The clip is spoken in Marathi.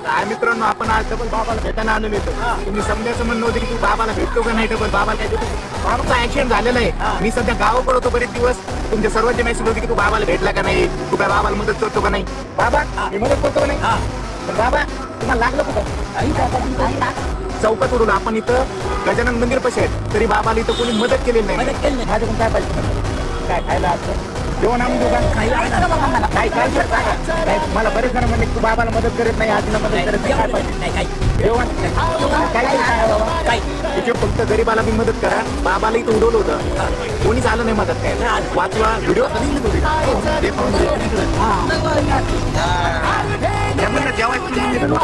काय मित्रांनो, आपण आज डबल बाबाला भेटायला आलेलो होतो. तुम्ही समजायचं म्हणणं होतं की तू बाबाला भेटतो का नाही, डबल बाबाला काय देतो. बाबाचा ऍक्सिडेंट झालेला आहे. मी सध्या गावाकडे होतो बरेच दिवस. तुमच्या सर्वांचे मेसेज होते की तू बाबाला भेटला का नाही, तू काय बाबाला मदत करतो का नाही. बाबा मी मदत करतो का नाही. पण बाबा तुम्हाला लागलं कुठं. चौकात उडून आपण इथं गजानन मंदिर पाशी आहेत, तरी बाबाला इथं कोणी मदत केलेली नाही. माझ्याकडून काय पाहिजे, काय खायला असतं, जेवण आणून देऊ का? काय काय मला बरेच जण म्हणले तू बाबाला मदत करत नाही, आजीला मदत करत नाही, काय पाहिजे जेवण काय तिथे फक्त गरीबाला बी मदत करा. बाबाला इथं उडवलं होतं, कोणीच आलं नाही मदत काय. वाचवा व्हिडिओ जेवायचं.